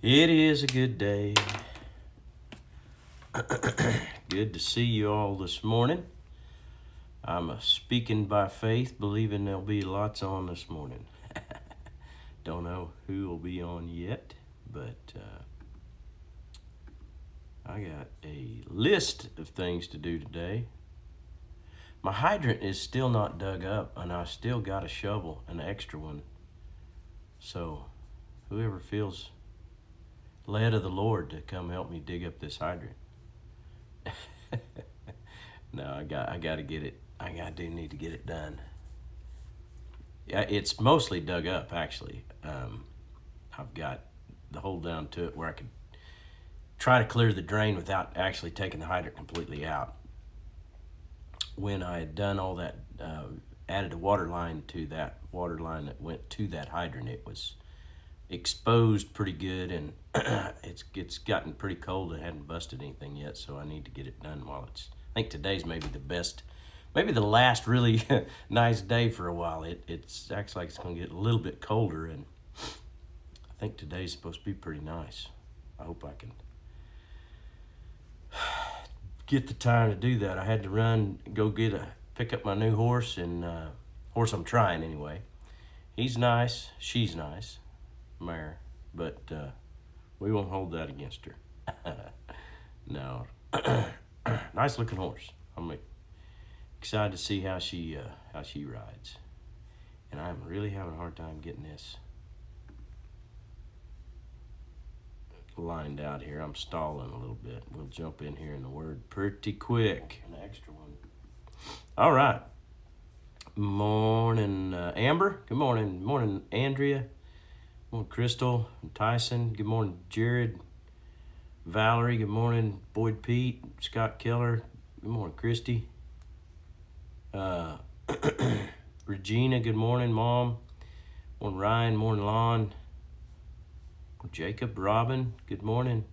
It is a good day. Good to see you all this morning. I'm speaking by faith, believing there'll be lots on this morning. Don't know who will be on yet, but I got a list of things to do today. My hydrant is still not dug up, and I still got a shovel, an extra one. So whoever feels led of the Lord to come help me dig up this hydrant. No, I got to get it. I do need to get it done. Yeah, it's mostly dug up actually. I've got the hole down to it where I could try to clear the drain without actually taking the hydrant completely out. When I had done all that, added a water line to that water line that went to that hydrant, it was exposed pretty good, and it's gotten pretty cold. It hadn't busted anything yet, so I need to get it done while it's, I think today's maybe the last really nice day for a while. It's acts like it's going to get a little bit colder, and I think today's supposed to be pretty nice. I hope I can get the time to do that. I had to go pick up my new horse, and horse I'm trying anyway. He's nice, she's nice, mare, but we won't hold that against her. No. Nice looking horse. I'm excited to see how she rides, and I'm really having a hard time getting this lined out here. I'm stalling a little bit. We'll jump in here in the Word pretty quick. An extra one. All right. Morning, Amber. Good morning. Morning, Andrea. Good morning, Crystal and Tyson. Good morning, Jared. Valerie. Good morning, Boyd Pete. Scott Keller. Good morning, Christy. Regina. Good morning, Mom. Morning, Ryan. Morning, Lon. Jacob, Robin, good morning.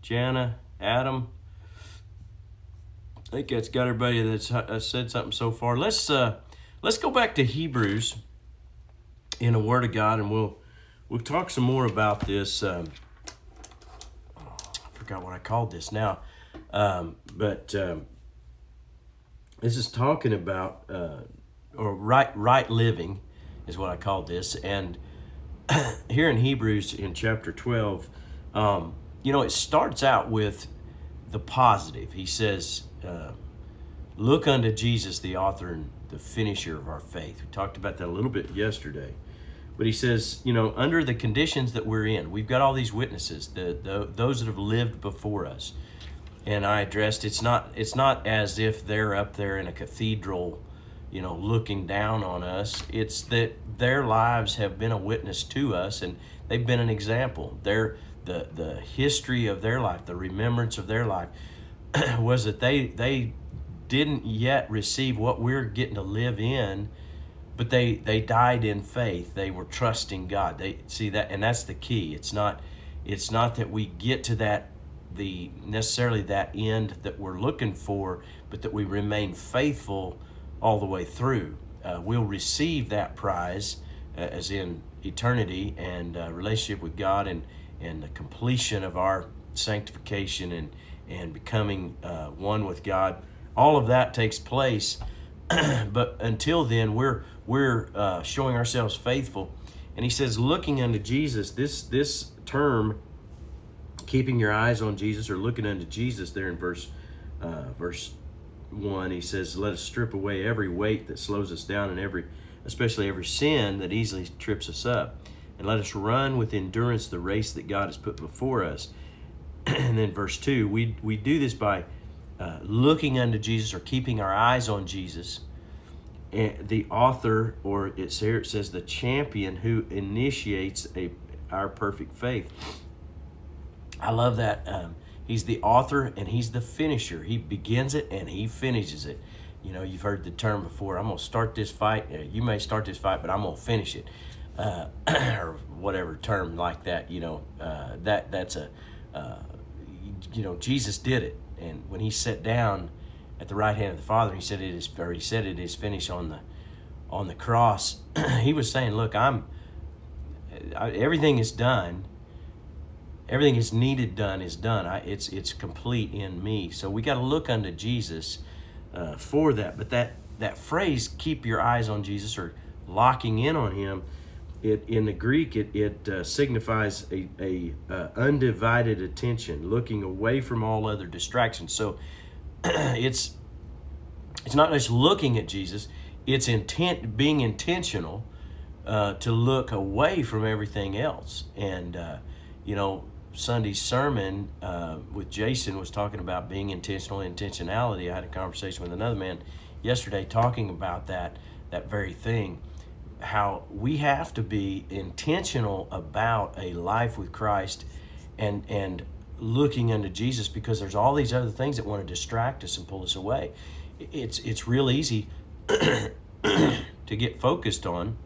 Jana, Adam. I think that's got everybody that's said something so far. Let's go back to Hebrews in the Word of God, and we'll talk some more about this. I forgot what I called this now, but this is talking about or right living is what I called this, and here in Hebrews in chapter 12, it starts out with the positive. He says, look unto Jesus, the author and the finisher of our faith. We talked about that a little bit yesterday. But he says, under the conditions that we're in, we've got all these witnesses, those that have lived before us. And I addressed, it's not as if they're up there in a cathedral, looking down on us. It's that their lives have been a witness to us, and they've been an example. The history of their life, the remembrance of their life, was that they didn't yet receive what we're getting to live in, but they died in faith. They were trusting God. They see that, and that's the key. It's not that we get to necessarily that end that we're looking for, but that we remain faithful all the way through. We'll receive that prize, as in eternity and relationship with God, and the completion of our sanctification and becoming one with God. All of that takes place, but until then, we're showing ourselves faithful. And he says, looking unto Jesus. This term, keeping your eyes on Jesus or looking unto Jesus, there in verse 1, he says, let us strip away every weight that slows us down, and especially every sin that easily trips us up, and let us run with endurance the race that God has put before us. And then verse 2, we do this by looking unto Jesus, or keeping our eyes on Jesus, and the author, or it's here it says the champion who initiates our perfect faith. I love that. He's the author and he's the finisher. He begins it and he finishes it. You know, you've heard the term before. I'm gonna start this fight. You may start this fight, but I'm gonna finish it, or whatever term like that. You know, that's a, you know, Jesus did it, and when he sat down at the right hand of the Father, he said it is finished on the cross. He was saying, look, everything is done. Everything is needed done is done. It's complete in me. So we got to look unto Jesus for that. But that phrase, keep your eyes on Jesus, or locking in on him, in the Greek it signifies a undivided attention, looking away from all other distractions. So it's not just looking at Jesus, it's being intentional to look away from everything else. And you know, Sunday's sermon with Jason was talking about being intentionality. I had a conversation with another man yesterday talking about that very thing, how we have to be intentional about a life with Christ and looking unto Jesus, because there's all these other things that want to distract us and pull us away. It's real easy to get focused on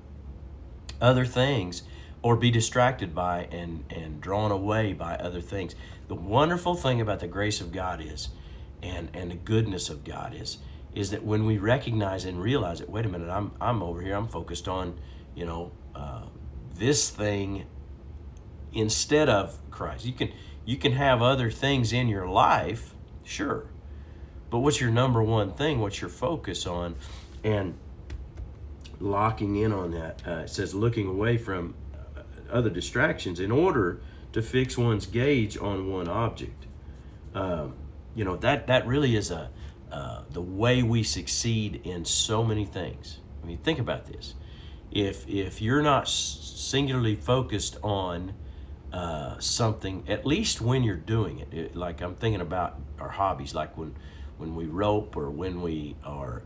other things, or be distracted by and drawn away by other things. The wonderful thing about the grace of God is, and the goodness of God is that when we recognize and realize that, wait a minute, I'm over here, I'm focused on, you know, this thing instead of Christ. You can have other things in your life, sure, but what's your number one thing? What's your focus on? And locking in on that, it says looking away from other distractions in order to fix one's gaze on one object. You know, that really is the way we succeed in so many things. I mean, think about this. If you're not singularly focused on something, at least when you're doing it, like I'm thinking about our hobbies, like when we rope, or when we are,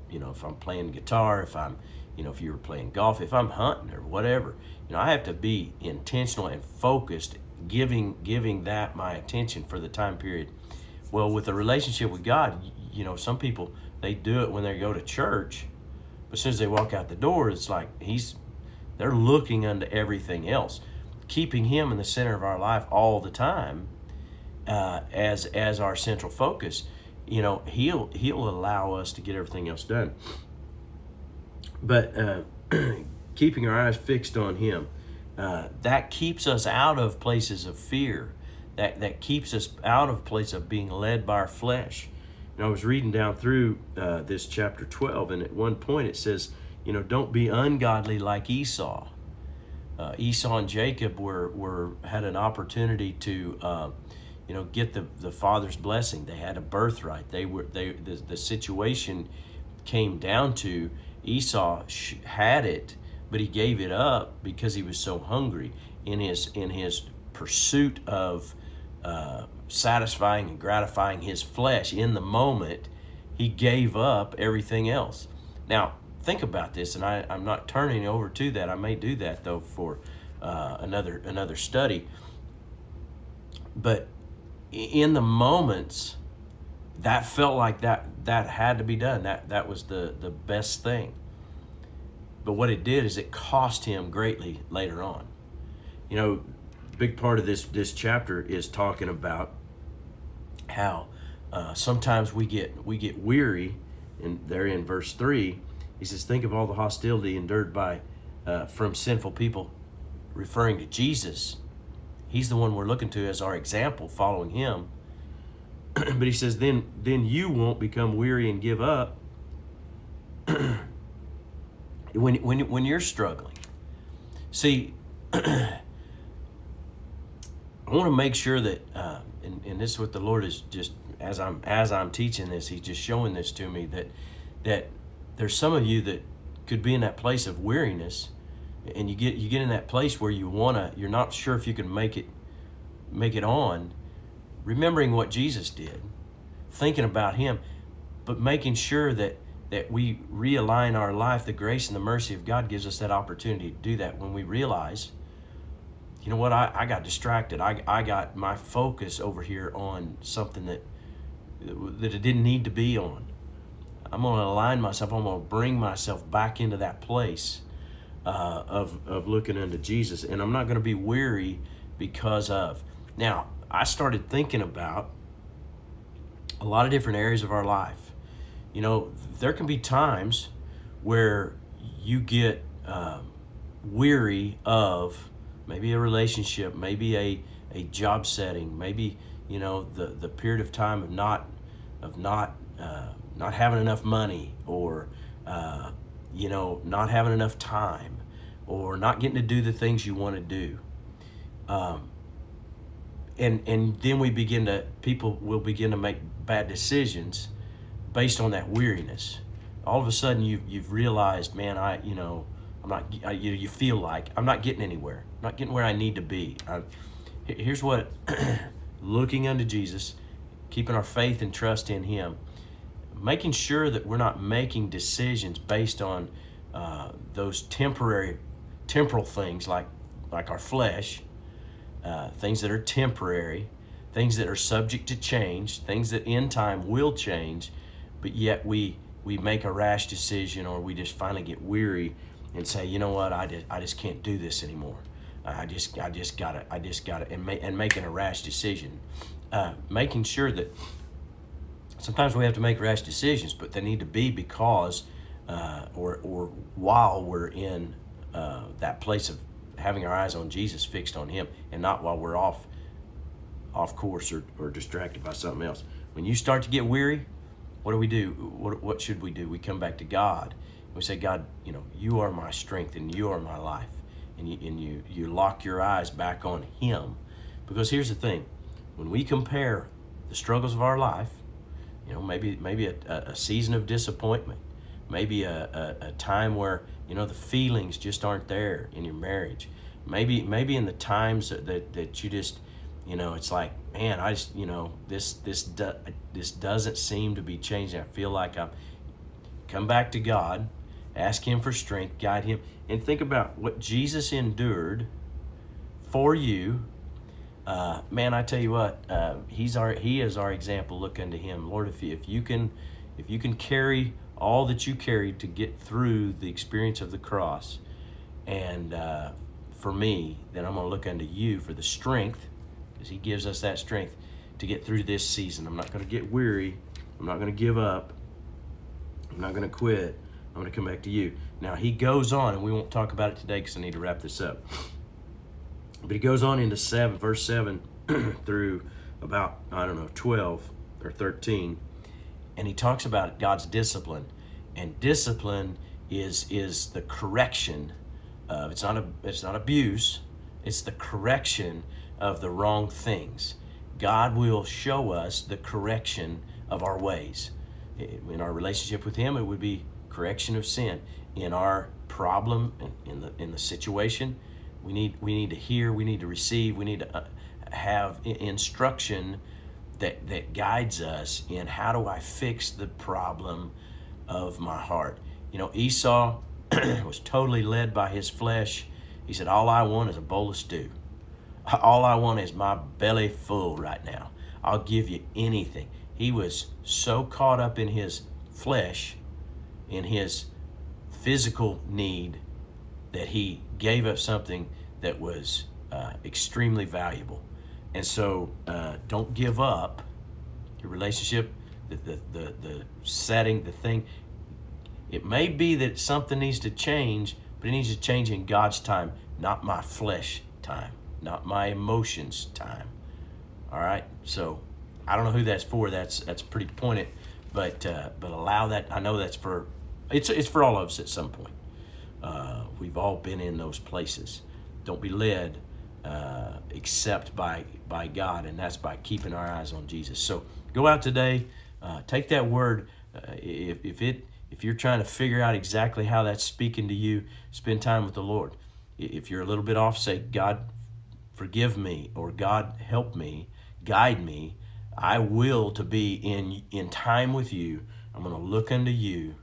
you know, if I'm playing guitar, if I'm, you know, if you're playing golf, if I'm hunting or whatever, you know, I have to be intentional and focused, giving that my attention for the time period. Well, with a relationship with God, you know, some people, they do it when they go to church, but as soon as they walk out the door, it's like they're looking unto everything else, keeping him in the center of our life all the time, as our central focus. You know, he'll allow us to get everything else done. But keeping our eyes fixed on him, that keeps us out of places of fear. That keeps us out of place of being led by our flesh. And I was reading down through this chapter 12, and at one point it says, you know, don't be ungodly like Esau. Esau and Jacob had an opportunity to, you know, get the father's blessing. They had a birthright. The situation came down to Esau had it, but he gave it up because he was so hungry in his pursuit of satisfying and gratifying his flesh in the moment. He gave up everything else. Now think about this, and I'm not turning over to that. I may do that though for another study. But in the moments that felt like that had to be done, that was the best thing. But what it did is it cost him greatly later on. You know, big part of this chapter is talking about how sometimes we get weary, and there in verse 3 he says, think of all the hostility endured from sinful people, referring to Jesus. He's the one we're looking to as our example, following him. But he says, then you won't become weary and give up when you're struggling. See, I want to make sure that, and this is what the Lord is just, as I'm teaching this, he's just showing this to me, that there's some of you that could be in that place of weariness, and you get in that place where you're not sure if you can make it on, remembering what Jesus did, thinking about him, but making sure that that we realign our life, the grace and the mercy of God gives us that opportunity to do that when we realize, you know what, I got distracted. I got my focus over here on something that it didn't need to be on. I'm going to align myself. I'm going to bring myself back into that place of looking unto Jesus. And I'm not going to be weary because of. Now, I started thinking about a lot of different areas of our life. You know, there can be times where you get weary of maybe a relationship, maybe a job setting, maybe, you know, the period of time of not having enough money, or you know, not having enough time, or not getting to do the things you want to do. And then people will begin to make bad decisions based on that weariness. All of a sudden you've realized, man, you feel like I'm not getting anywhere. I'm not getting where I need to be. Here's what looking unto Jesus, keeping our faith and trust in Him, making sure that we're not making decisions based on those temporal things like our flesh, things that are temporary, things that are subject to change, things that in time will change, but yet we make a rash decision, or we just finally get weary and say, you know what, I just can't do this anymore. I just got it, and making a rash decision. Making sure that sometimes we have to make rash decisions, but they need to be because or while we're in that place of having our eyes on Jesus, fixed on Him, and not while we're off course or distracted by something else. When you start to get weary, what do we do? What should we do? We come back to God. We say, God, you know, you are my strength and you are my life. And you lock your eyes back on Him. Because here's the thing. When we compare the struggles of our life, you know, maybe a season of disappointment, maybe a time where, you know, the feelings just aren't there in your marriage, maybe in the times that you just, you know, it's like, man, I just, you know, this doesn't seem to be changing. I feel like I'm come back to God, ask Him for strength, guide Him, and think about what Jesus endured for you. Man, I tell you what, He is our example. Look unto Him, Lord. If you can carry all that you carried to get through the experience of the cross, and for me, then I'm going to look unto you for the strength, because He gives us that strength to get through this season. I'm not going to get weary. I'm not going to give up. I'm not going to quit. I'm going to come back to you. Now, He goes on, and we won't talk about it today because I need to wrap this up. But He goes on into verse 7 through about, 12 or 13. And He talks about God's discipline. And discipline is the correction of, it's not abuse, it's the correction of the wrong things. God will show us the correction of our ways. In our relationship with Him, it would be correction of sin. In our problem, in the situation, we need to hear, we need to receive, we need to have instruction that guides us in how do I fix the problem of my heart. You know, Esau was totally led by his flesh. He said, all I want is a bowl of stew. All I want is my belly full right now. I'll give you anything. He was so caught up in his flesh, in his physical need, that he gave up something that was extremely valuable. And so don't give up your relationship, the setting, the thing. It may be that something needs to change, but it needs to change in God's time, not my flesh time, not my emotions time. All right? So I don't know who that's for. That's pretty pointed, but allow that. I know that's for, it's for all of us at some point. We've all been in those places. Don't be led except by God, and that's by keeping our eyes on Jesus. So go out today, take that word. If you're trying to figure out exactly how that's speaking to you, spend time with the Lord. If you're a little bit off, say, God, forgive me, or God, help me, guide me. I will to be in time with you. I'm going to look unto you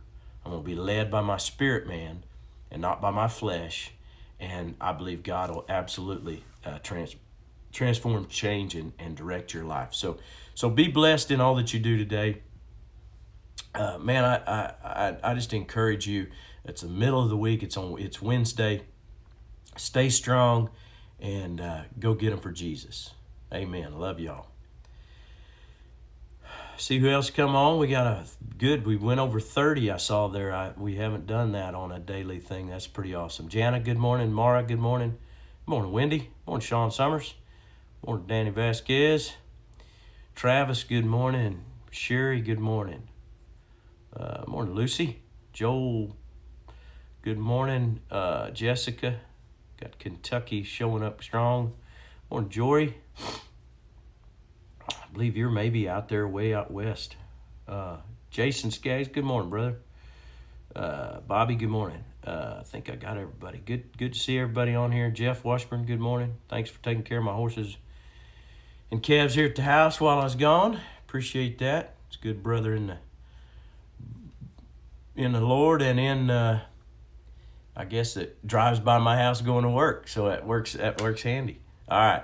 I'm going to be led by my spirit man and not by my flesh. And I believe God will absolutely transform, change, and direct your life. So be blessed in all that you do today. Man, I just encourage you. It's the middle of the week. It's Wednesday. Stay strong and go get them for Jesus. Amen. Love y'all. See who else come on. We went over 30. I saw there. We haven't done that on a daily thing. That's pretty awesome. Jana, good morning. Mara, good morning. Good morning, Wendy. Good morning, Sean Summers. Good morning, Danny Vasquez. Travis, good morning. Sherry, good morning. Morning, Lucy. Joel, good morning. Jessica, got Kentucky showing up strong. Morning, Jory. I believe you're maybe out there way out west. Jason Skaggs, good morning, brother. Bobby, good morning. I think I got everybody. Good to see everybody on here. Jeff Washburn, good morning. Thanks for taking care of my horses and calves here at the house while I was gone. Appreciate that. It's a good brother in the Lord, and I guess it drives by my house going to work, so that works handy. All right.